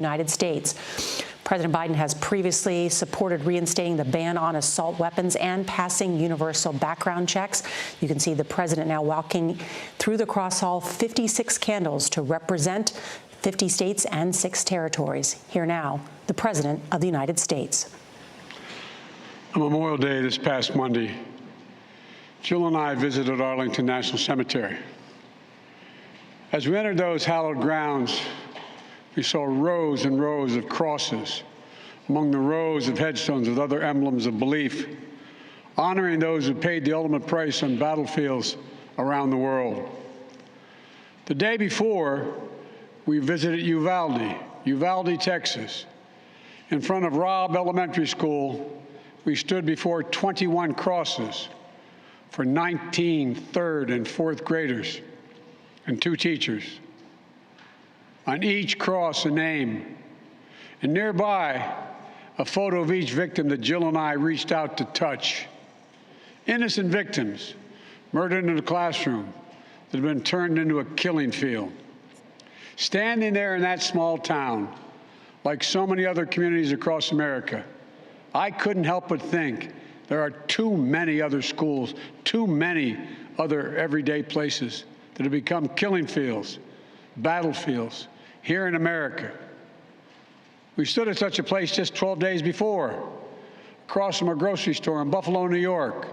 United States. President Biden has previously supported reinstating the ban on assault weapons and passing universal background checks. You can see the president now walking through the Cross Hall, 56 candles to represent 50 states and 6 territories. Here now, the President of the United States. On Memorial Day this past Monday, Jill and I visited Arlington National Cemetery. As we entered those hallowed grounds, we saw rows and rows of crosses among the rows of headstones with other emblems of belief, honoring those who paid the ultimate price on battlefields around the world. The day before, we visited Uvalde, Texas. In front of Robb Elementary School, we stood before 21 crosses for 19 third and fourth graders and 2 teachers. On each cross, a name, and nearby, a photo of each victim that Jill and I reached out to touch. Innocent victims murdered in a classroom that had been turned into a killing field. Standing there in that small town, like so many other communities across America, I couldn't help but think there are too many other schools, too many other everyday places that have become killing fields, battlefields here in America. We stood at such a place just 12 days before, across from a grocery store in Buffalo, New York,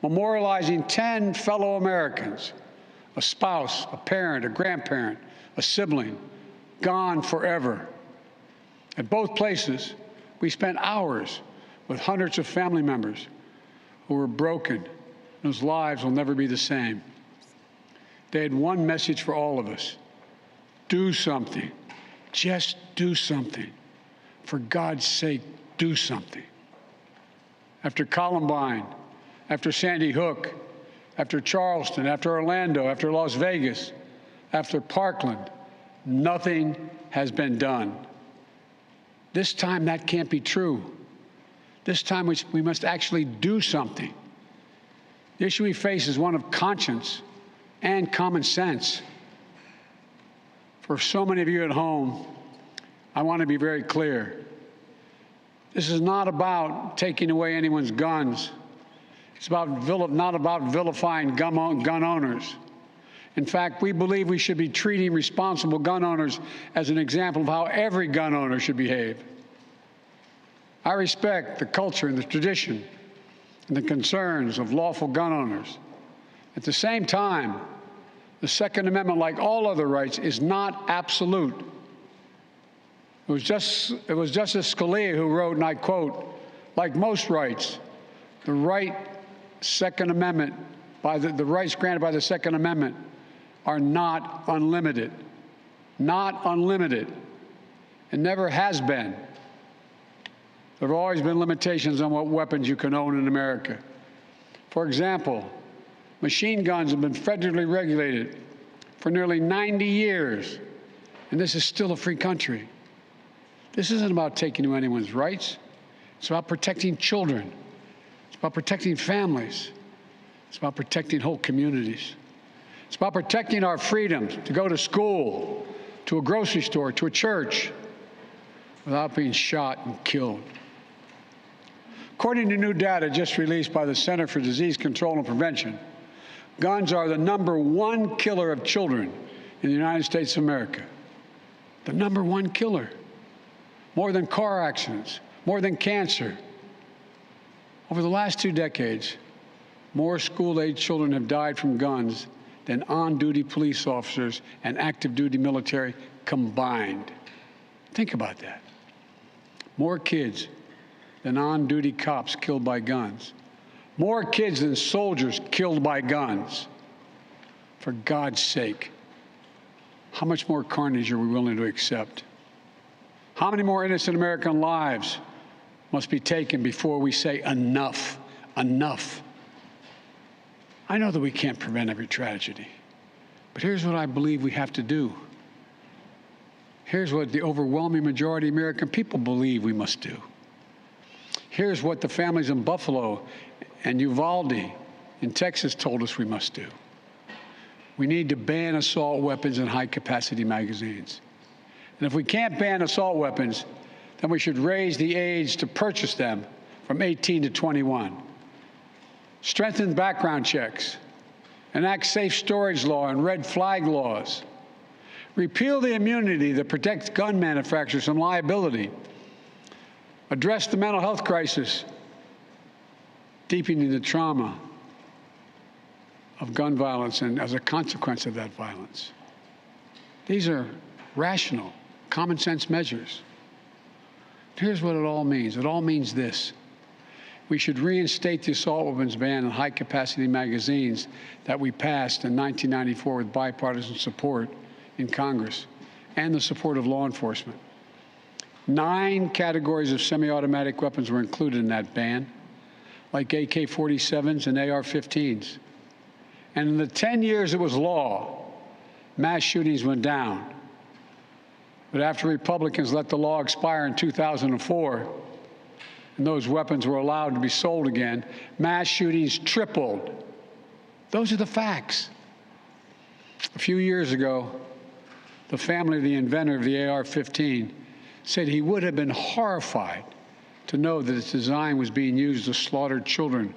memorializing 10 fellow Americans, a spouse, a parent, a grandparent, a sibling, gone forever. At both places, we spent hours with hundreds of family members who were broken, whose lives will never be the same. They had one message for all of us: do something. Just do something. For God's sake, do something. After Columbine, after Sandy Hook, after Charleston, after Orlando, after Las Vegas, after Parkland, nothing has been done. This time, that can't be true. This time, we must actually do something. The issue we face is one of conscience and common sense. For so many of you at home, I want to be very clear. This is not about taking away anyone's guns. It's not about vilifying gun owners. In fact, we believe we should be treating responsible gun owners as an example of how every gun owner should behave. I respect the culture and the tradition and the concerns of lawful gun owners. At the same time, the Second Amendment, like all other rights, is not absolute. It was Justice Scalia who wrote, and I quote, "Like most rights, the rights granted by the Second Amendment are not unlimited." Not unlimited. It never has been. There have always been limitations on what weapons you can own in America. For example, machine guns have been federally regulated for nearly 90 years, and this is still a free country. This isn't about taking away anyone's rights. It's about protecting children. It's about protecting families. It's about protecting whole communities. It's about protecting our freedom to go to school, to a grocery store, to a church, without being shot and killed. According to new data just released by the Center for Disease Control and Prevention, guns are the #1 killer of children in the United States of America. The #1 killer. More than car accidents, more than cancer. Over the last 2 decades, more school-age children have died from guns than on-duty police officers and active-duty military combined. Think about that. More kids than on-duty cops killed by guns. More kids than soldiers killed by guns. For God's sake, how much more carnage are we willing to accept? How many more innocent American lives must be taken before we say enough, enough? I know that we can't prevent every tragedy, but here's what I believe we have to do. Here's what the overwhelming majority of American people believe we must do. Here's what the families in Buffalo and Uvalde in Texas told us we must do. We need to ban assault weapons and high-capacity magazines. And if we can't ban assault weapons, then we should raise the age to purchase them from 18 to 21. Strengthen background checks. Enact safe storage law and red flag laws. Repeal the immunity that protects gun manufacturers from liability. Address the mental health crisis, deepening the trauma of gun violence and as a consequence of that violence. These are rational, common sense measures. Here's what it all means. It all means this. We should reinstate the assault weapons ban on high-capacity magazines that we passed in 1994 with bipartisan support in Congress and the support of law enforcement. 9 categories of semi-automatic weapons were included in that ban, like AK-47s and AR-15s. And in the 10 years it was law, mass shootings went down. But after Republicans let the law expire in 2004, and those weapons were allowed to be sold again, mass shootings tripled. Those are the facts. A few years ago, the family of the inventor of the AR-15 said he would have been horrified to know that its design was being used to slaughter children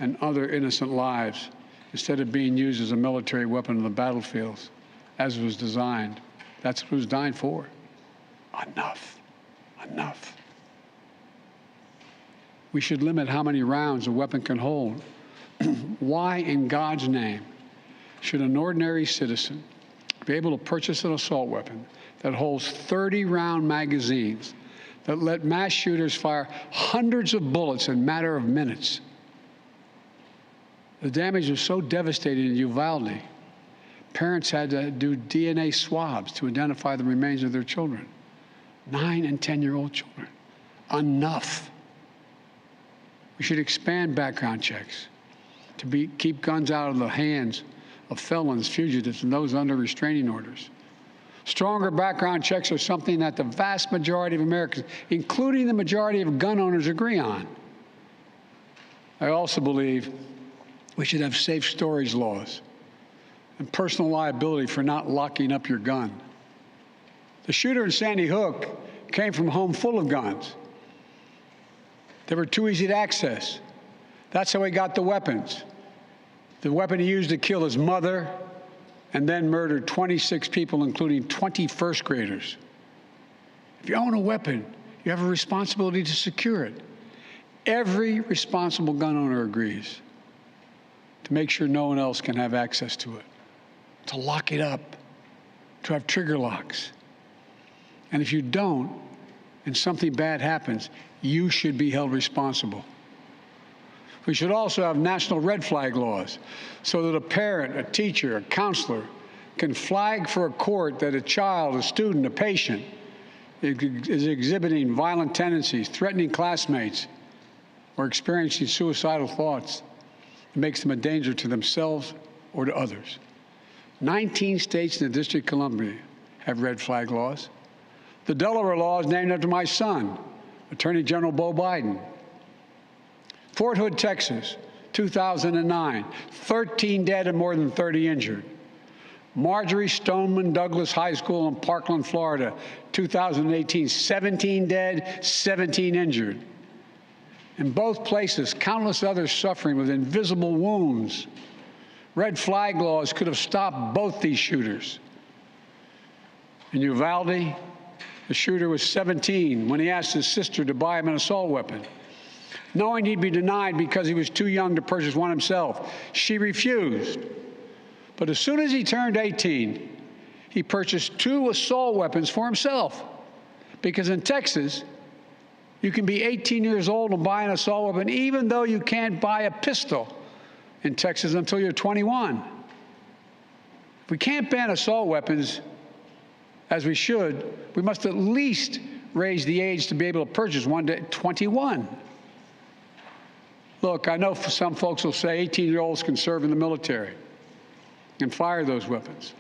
and other innocent lives instead of being used as a military weapon on the battlefields, as it was designed. That's what it was designed for. Enough. Enough. We should limit how many rounds a weapon can hold. Why in God's name should an ordinary citizen be able to purchase an assault weapon that holds 30-round magazines that let mass shooters fire hundreds of bullets in a matter of minutes? The damage was so devastating in Uvalde, parents had to do DNA swabs to identify the remains of their children. 9- and 10-year-old children. Enough. We should expand background checks to keep guns out of the hands of felons, fugitives, and those under restraining orders. Stronger background checks are something that the vast majority of Americans, including the majority of gun owners, agree on. I also believe we should have safe storage laws and personal liability for not locking up your gun. The shooter in Sandy Hook came from a home full of guns. They were too easy to access. That's how he got the weapons. The weapon he used to kill his mother and then murdered 26 people, including 20 first graders. If you own a weapon, you have a responsibility to secure it. Every responsible gun owner agrees to make sure no one else can have access to it, to lock it up, to have trigger locks. And if you don't, and something bad happens, you should be held responsible. We should also have national red flag laws so that a parent, a teacher, a counselor can flag for a court that a child, a student, a patient is exhibiting violent tendencies, threatening classmates, or experiencing suicidal thoughts. It makes them a danger to themselves or to others. 19 states in the District of Columbia have red flag laws. The Delaware law is named after my son, Attorney General Beau Biden. Fort Hood, Texas, 2009, 13 dead and more than 30 injured. Marjorie Stoneman Douglas High School in Parkland, Florida, 2018, 17 dead, 17 injured. In both places, countless others suffering with invisible wounds. Red flag laws could have stopped both these shooters. In Uvalde, the shooter was 17 when he asked his sister to buy him an assault weapon, knowing he'd be denied because he was too young to purchase one himself. She refused. But as soon as he turned 18, he purchased 2 assault weapons for himself. Because in Texas, you can be 18 years old and buy an assault weapon, even though you can't buy a pistol in Texas until you're 21. If we can't ban assault weapons, as we should, we must at least raise the age to be able to purchase one to 21. Look, I know some folks will say 18-year-olds can serve in the military and fire those weapons.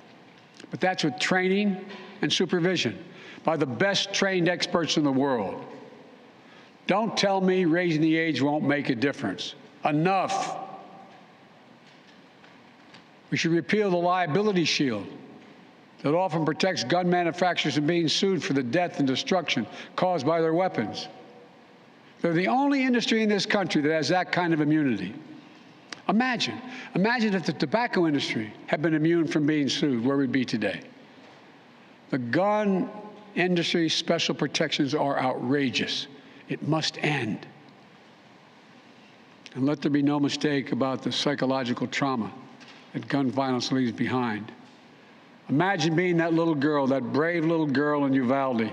But that's with training and supervision by the best trained experts in the world. Don't tell me raising the age won't make a difference. Enough. We should repeal the liability shield that often protects gun manufacturers from being sued for the death and destruction caused by their weapons. They're the only industry in this country that has that kind of immunity. Imagine if the tobacco industry had been immune from being sued, where we'd be today. The gun industry special protections are outrageous. It must end. And let there be no mistake about the psychological trauma that gun violence leaves behind. Imagine being that little girl, that brave little girl in Uvalde,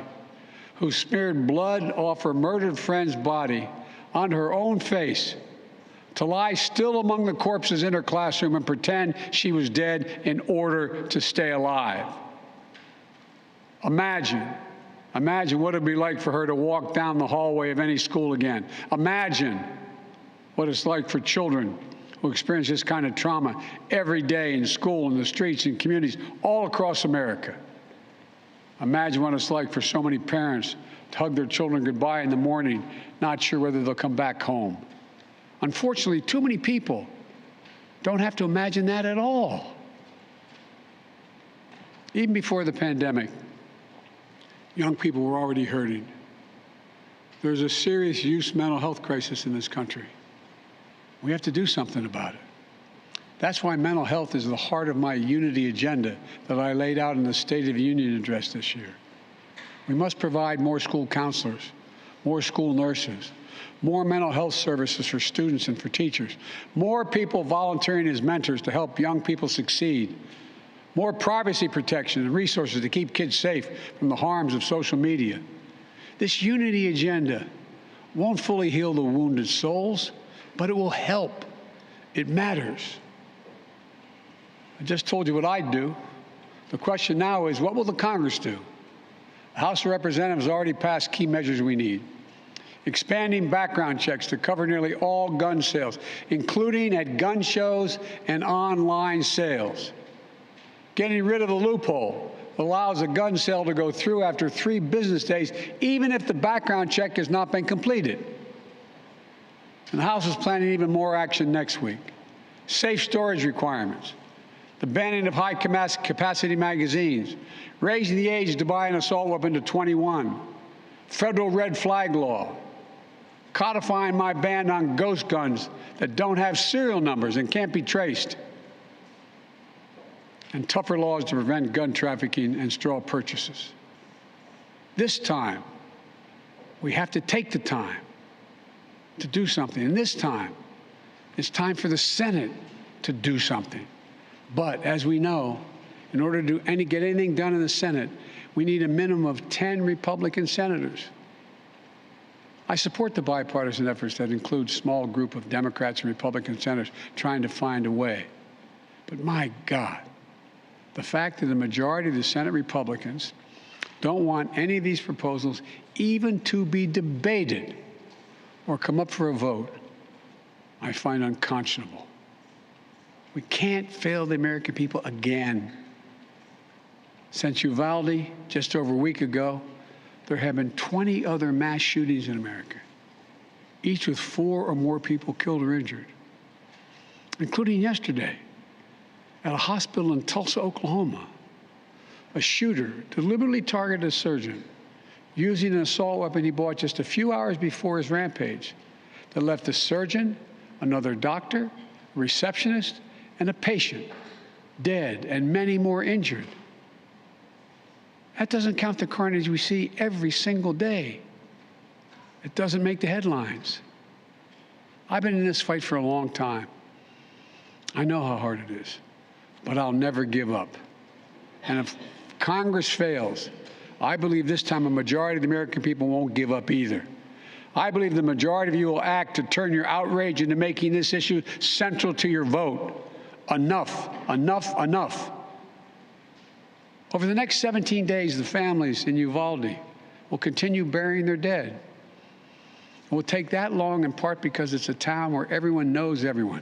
who smeared blood off her murdered friend's body onto her own face to lie still among the corpses in her classroom and pretend she was dead in order to stay alive. Imagine what it would be like for her to walk down the hallway of any school again. Imagine what it's like for children who experience this kind of trauma every day in school, in the streets, in communities all across America. Imagine what it's like for so many parents to hug their children goodbye in the morning, not sure whether they'll come back home. Unfortunately, too many people don't have to imagine that at all. Even before the pandemic, young people were already hurting. There's a serious youth mental health crisis in this country. We have to do something about it. That's why mental health is the heart of my unity agenda that I laid out in the State of the Union address this year. We must provide more school counselors, more school nurses, more mental health services for students and for teachers, more people volunteering as mentors to help young people succeed, more privacy protection and resources to keep kids safe from the harms of social media. This unity agenda won't fully heal the wounded souls, but it will help. It matters. I just told you what I'd do. The question now is, what will the Congress do? The House of Representatives already passed key measures we need. Expanding background checks to cover nearly all gun sales, including at gun shows and online sales. Getting rid of the loophole that allows a gun sale to go through after 3 business days, even if the background check has not been completed. And the House is planning even more action next week. Safe storage requirements, the banning of high-capacity magazines, raising the age to buy an assault weapon to 21, federal red flag law, codifying my ban on ghost guns that don't have serial numbers and can't be traced, and tougher laws to prevent gun trafficking and straw purchases. This time, we have to take the time to do something. And this time, it's time for the Senate to do something. But as we know, in order to get anything done in the Senate, we need a minimum of 10 Republican senators. I support the bipartisan efforts that include a small group of Democrats and Republican senators trying to find a way. But my God, the fact that the majority of the Senate Republicans don't want any of these proposals even to be debated or come up for a vote, I find unconscionable. We can't fail the American people again. Since Uvalde, just over a week ago, there have been 20 other mass shootings in America, each with 4 or more people killed or injured, including yesterday at a hospital in Tulsa, Oklahoma. A shooter deliberately targeted a surgeon using an assault weapon he bought just a few hours before his rampage that left the surgeon, another doctor, a receptionist, and a patient dead and many more injured. That doesn't count the carnage we see every single day. It doesn't make the headlines. I've been in this fight for a long time. I know how hard it is, but I'll never give up. And if Congress fails, I believe this time a majority of the American people won't give up either. I believe the majority of you will act to turn your outrage into making this issue central to your vote. Enough, enough, enough. Over the next 17 days, the families in Uvalde will continue burying their dead. It will take that long in part because it's a town where everyone knows everyone.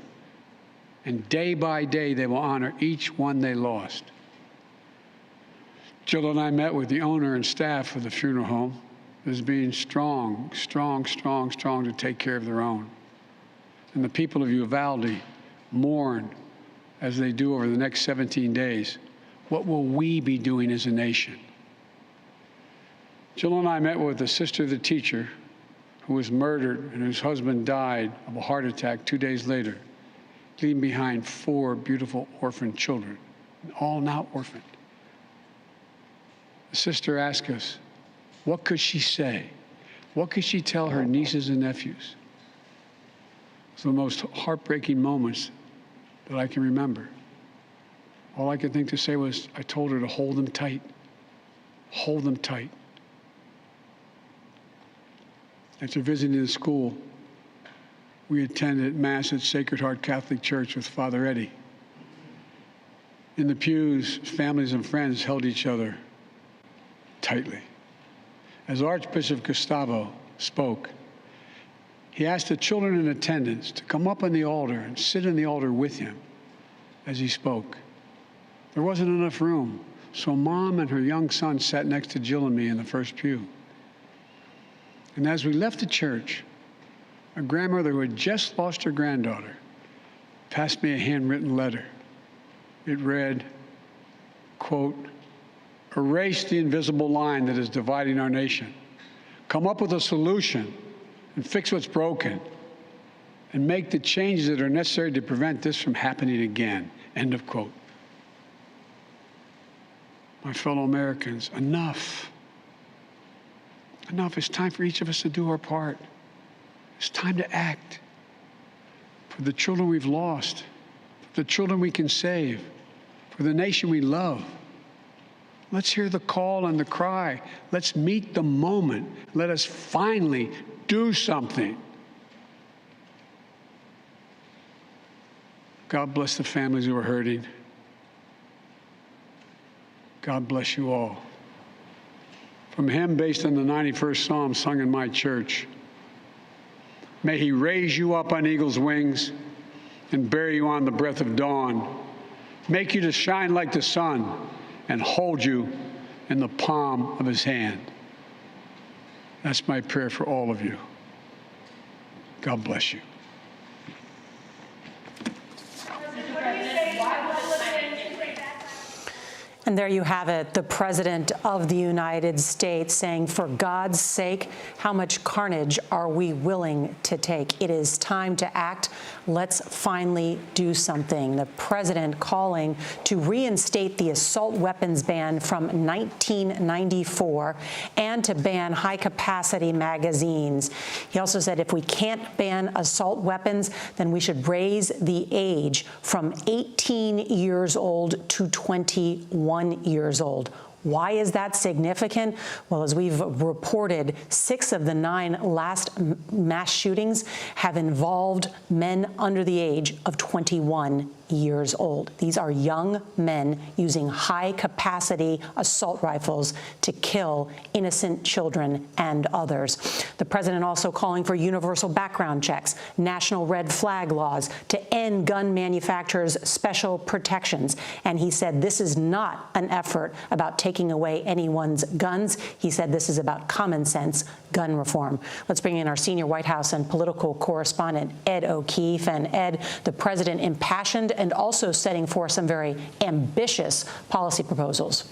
And day by day, they will honor each one they lost. Jill and I met with the owner and staff of the funeral home as being strong to take care of their own. And the people of Uvalde mourn as they do over the next 17 days What will we be doing as a nation? Jill and I met with the sister of the teacher who was murdered and whose husband died of a heart attack 2 days later, leaving behind 4 beautiful orphan children, all now orphaned. The sister asked us, what could she say? What could she tell her nieces and nephews? It's the most heartbreaking moments that I can remember. All I could think to say was, I told her to hold them tight. Hold them tight. After visiting the school, we attended Mass at Sacred Heart Catholic Church with Father Eddie. In the pews, families and friends held each other tightly. As Archbishop Gustavo spoke, he asked the children in attendance to come up on the altar and sit in the altar with him as he spoke. There wasn't enough room, so Mom and her young son sat next to Jill and me in the first pew. And as we left the church, a grandmother who had just lost her granddaughter passed me a handwritten letter. It read, quote, erase the invisible line that is dividing our nation. Come up with a solution and fix what's broken and make the changes that are necessary to prevent this from happening again. End of quote. My fellow Americans, enough. Enough. It's time for each of us to do our part. It's time to act for the children we've lost, for the children we can save, for the nation we love. Let's hear the call and the cry. Let's meet the moment. Let us finally do something. God bless the families who are hurting. God bless you all. From a hymn based on the 91st Psalm sung in my church, may he raise you up on eagle's wings and bear you on the breath of dawn, make you to shine like the sun and hold you in the palm of his hand. That's my prayer for all of you. God bless you. And there you have it, the President of the United States saying, for God's sake, how much carnage are we willing to take? It is time to act. Let's finally do something. The President calling to reinstate the assault weapons ban from 1994 and to ban high-capacity magazines. He also said if we can't ban assault weapons, then we should raise the age from 18 years old to 21 years old. Why is that significant? Well, as we've reported, 6 of the 9 last mass shootings have involved men under the age of 21 years old. These are young men using high-capacity assault rifles to kill innocent children and others. The president also calling for universal background checks, national red flag laws to end gun manufacturers' special protections. And he said this is not an effort about taking away anyone's guns. He said this is about common sense gun reform. Let's bring in our senior White House and political correspondent, Ed O'Keefe. And Ed, the president impassioned and also setting forth some very ambitious policy proposals.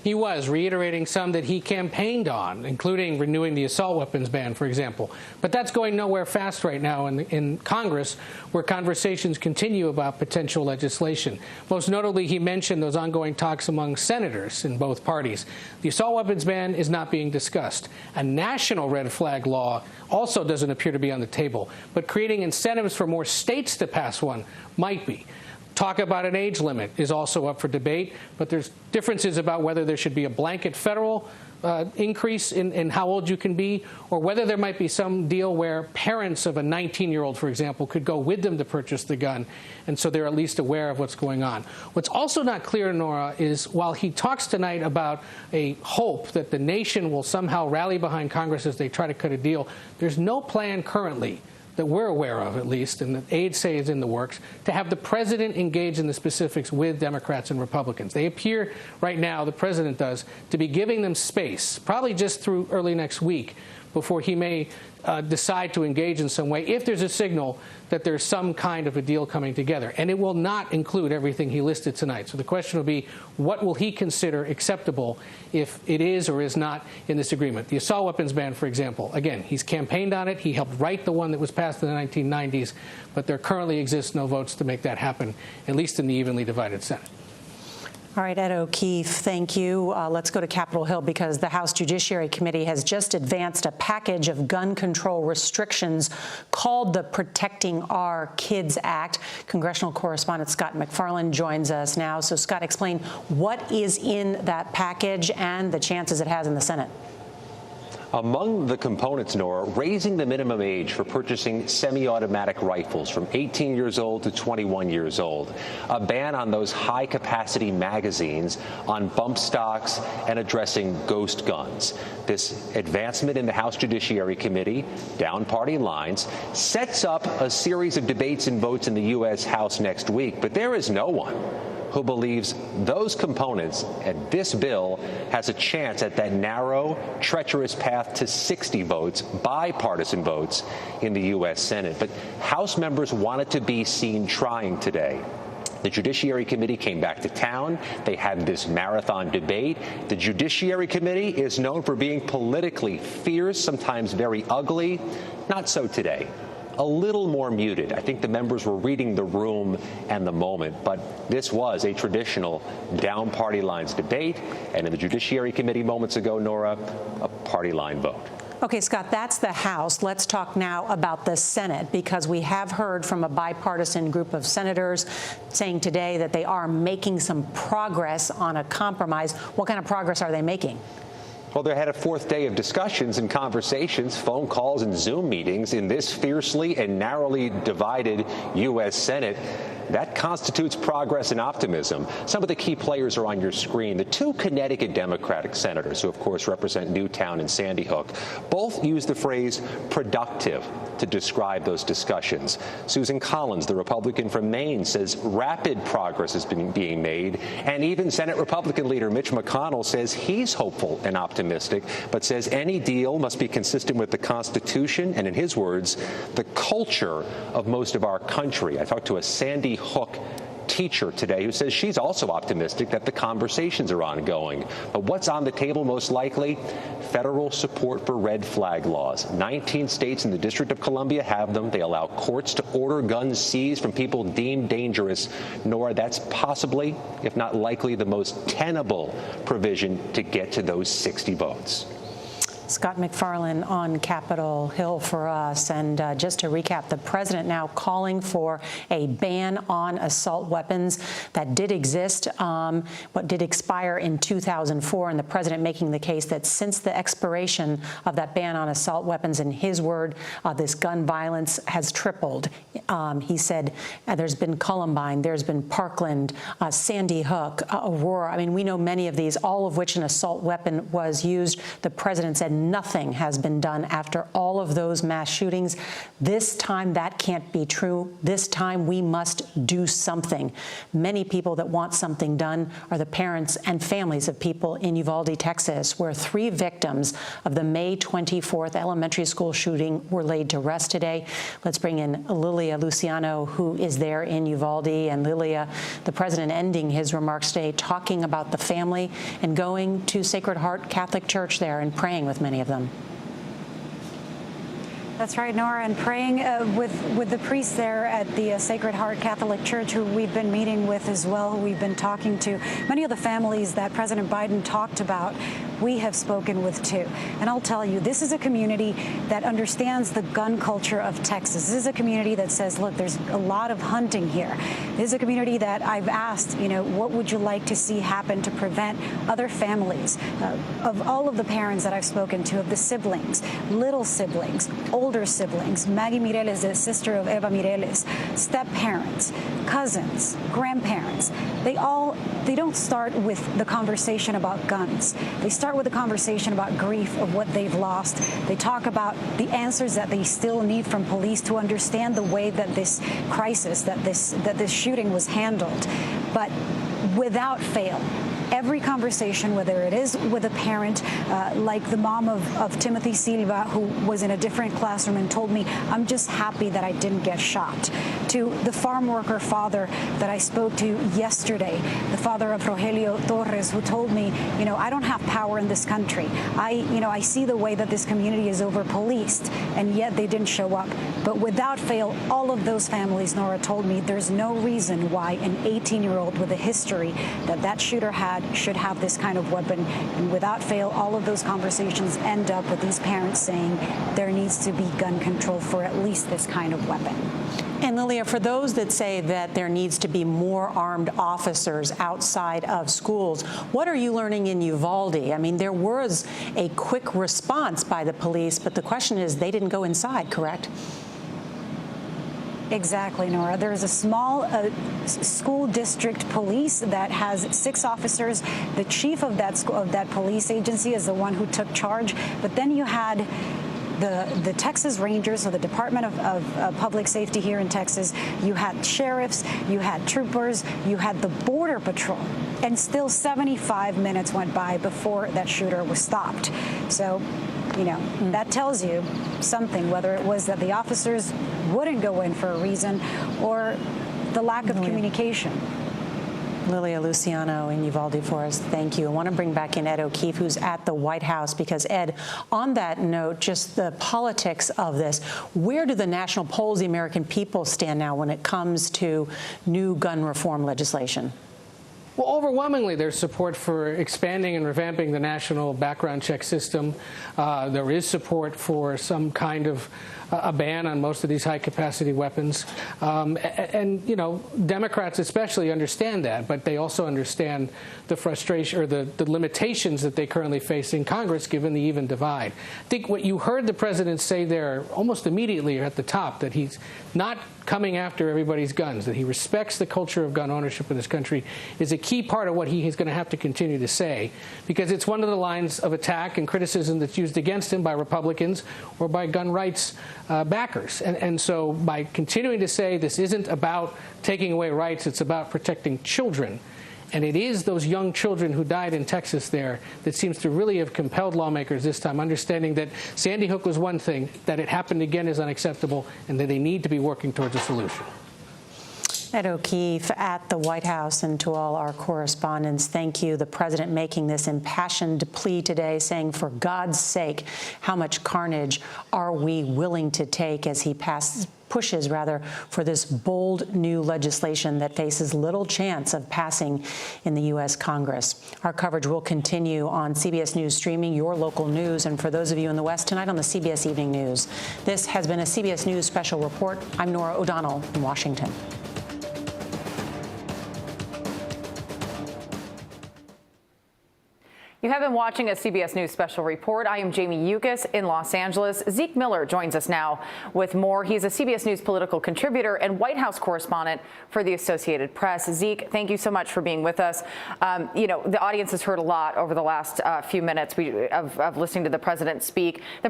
He was, reiterating some that he campaigned on, including renewing the assault weapons ban, for example. But that's going nowhere fast right now in Congress, where conversations continue about potential legislation. Most notably, he mentioned those ongoing talks among senators in both parties. The assault weapons ban is not being discussed. A national red flag law also doesn't appear to be on the table. But creating incentives for more states to pass one might be. Talk about an age limit is also up for debate, but there's differences about whether there should be a blanket federal increase in how old you can be, or whether there might be some deal where parents of a 19-year-old, for example, could go with them to purchase the gun, and so they're at least aware of what's going on. What's also not clear, Nora, is while he talks tonight about a hope that the nation will somehow rally behind Congress as they try to cut a deal, there's no plan currently that we're aware of, at least, and that aides say is in the works, to have the president engage in the specifics with Democrats and Republicans. They appear right now, the president does, to be giving them space, probably just through early next week, before he may decide to engage in some way, if there's a signal that there's some kind of a deal coming together. And it will not include everything he listed tonight. So the question will be, what will he consider acceptable if it is or is not in this agreement? The assault weapons ban, for example, again, he's campaigned on it. He helped write the one that was passed in the 1990s, but there currently exists no votes to make that happen, at least in the evenly divided Senate. All right, Ed O'Keefe, thank you. Let's go to Capitol Hill because the House Judiciary Committee has just advanced a package of gun control restrictions called the Protecting Our Kids Act. Congressional correspondent Scott McFarland joins us now. So, Scott, explain what is in that package and the chances it has in the Senate. Among the components, Nora, raising the minimum age for purchasing semi-automatic rifles from 18 years old to 21 years old, a ban on those high-capacity magazines, on bump stocks, and addressing ghost guns. This advancement in the House Judiciary Committee, down party lines, sets up a series of debates and votes in the U.S. House next week, but there is no one who believes those components and this bill has a chance at that narrow, treacherous path to 60 votes, bipartisan votes, in the U.S. Senate. But House members wanted to be seen trying today. The Judiciary Committee came back to town. They had this marathon debate. The Judiciary Committee is known for being politically fierce, sometimes very ugly. Not so today. A little more muted. I think the members were reading the room and the moment, but this was a traditional down party lines debate, and in the Judiciary Committee moments ago, Nora, a party line vote. Okay, Scott, that's the House. Let's talk now about the Senate, because we have heard from a bipartisan group of senators saying today that they are making some progress on a compromise. What kind of progress are they making? Well, they had a fourth day of discussions and conversations, phone calls and Zoom meetings in this fiercely and narrowly divided U.S. Senate. That constitutes progress and optimism. Some of the key players are on your screen. The two Connecticut Democratic senators, who of course represent Newtown and Sandy Hook, both use the phrase productive to describe those discussions. Susan Collins, the Republican from Maine, says rapid progress has been being made. And even Senate Republican leader Mitch McConnell says he's hopeful and optimistic, but says any deal must be consistent with the Constitution and, in his words, the culture of most of our country. I talked to a Sandy Hook teacher today who says she's also optimistic that the conversations are ongoing. But what's on the table most likely? Federal support for red flag laws. 19 states in the District of Columbia have them. They allow courts to order guns seized from people deemed dangerous. Nora, that's possibly, if not likely, the most tenable provision to get to those 60 votes. Scott McFarland on Capitol Hill for us. And just to recap, the president now calling for a ban on assault weapons that did exist, but did expire in 2004. And the president making the case that since the expiration of that ban on assault weapons, in his word, this gun violence has tripled. He said there's been Columbine, there's been Parkland, Sandy Hook, Aurora. I mean, we know many of these, all of which an assault weapon was used. The president said nothing has been done after all of those mass shootings. This time, that can't be true. This time, we must do something. Many people that want something done are the parents and families of people in Uvalde, Texas, where 3 victims of the May 24th elementary school shooting were laid to rest today. Let's bring in Lilia Luciano, who is there in Uvalde. And Lilia, the president ending his remarks today talking about the family and going to Sacred Heart Catholic Church there and praying with many of them. That's right, Nora, and praying with the priest there at the Sacred Heart Catholic Church, who we've been meeting with as well, who we've been talking to. Many of the families that President Biden talked about, we have spoken with too. And I'll tell you, this is a community that understands the gun culture of Texas. This is a community that says, look, there's a lot of hunting here. This is a community that I've asked, what would you like to see happen to prevent other families, of all of the parents that I've spoken to, of the siblings, little siblings, older siblings, Maggie Mireles, the sister of Eva Mireles, step-parents, cousins, grandparents. They don't start with the conversation about guns. They start with the conversation about grief of what they've lost. They talk about the answers that they still need from police to understand the way that this crisis, that this shooting was handled. But without fail, every conversation, whether it is with a parent, like the mom of Timothy Silva, who was in a different classroom and told me, I'm just happy that I didn't get shot, to the farm worker father that I spoke to yesterday, the father of Rogelio Torres, who told me, I don't have power in this country. I see the way that this community is over-policed, and yet they didn't show up. But without fail, all of those families, Nora told me, there's no reason why an 18-year-old with a history that shooter had should have this kind of weapon. And without fail, all of those conversations end up with these parents saying there needs to be gun control for at least this kind of weapon. And Lilia, for those that say that there needs to be more armed officers outside of schools, what are you learning in Uvalde? I mean, there was a quick response by the police, but the question is they didn't go inside, correct? Exactly, Nora. There is a small school district police that has 6 officers. The chief of that police agency is the one who took charge. But then you had the Texas Rangers, so the Department of Public Safety here in Texas. You had sheriffs, you had troopers, you had the Border Patrol. And still 75 minutes went by before that shooter was stopped. So, that tells you something, whether it was that the officers wouldn't go in for a reason or the lack of communication. Lilia Luciano in Uvalde for us. Thank you. I want to bring back in Ed O'Keefe, who's at the White House, because, Ed, on that note, just the politics of this, where do the national polls, the American people, stand now when it comes to new gun reform legislation? Well, overwhelmingly, there's support for expanding and revamping the national background check system. There is support for some kind of a ban on most of these high-capacity weapons. And, Democrats especially understand that, but they also understand the frustration or the limitations that they currently face in Congress, given the even divide. I think what you heard the president say there almost immediately at the top, that he's not coming after everybody's guns, that he respects the culture of gun ownership in this country, is a key part of what he is going to have to continue to say, because it's one of the lines of attack and criticism that's used against him by Republicans or by gun rights backers. And so by continuing to say this isn't about taking away rights, it's about protecting children. And it is those young children who died in Texas there that seems to really have compelled lawmakers this time, understanding that Sandy Hook was one thing, that it happened again is unacceptable, and that they need to be working towards a solution. Ed O'Keefe at the White House, and to all our correspondents, thank you. The president making this impassioned plea today, saying, for God's sake, how much carnage are we willing to take as he pushes for this bold new legislation that faces little chance of passing in the U.S. Congress. Our coverage will continue on CBS News Streaming, your local news, and for those of you in the West, tonight on the CBS Evening News. This has been a CBS News Special Report. I'm Nora O'Donnell in Washington. You have been watching a CBS News Special Report. I am Jamie Yukas in Los Angeles. Zeke Miller joins us now with more. He's a CBS News political contributor and White House correspondent for the Associated Press. Zeke, thank you so much for being with us. The audience has heard a lot over the last few minutes of listening to the president speak. The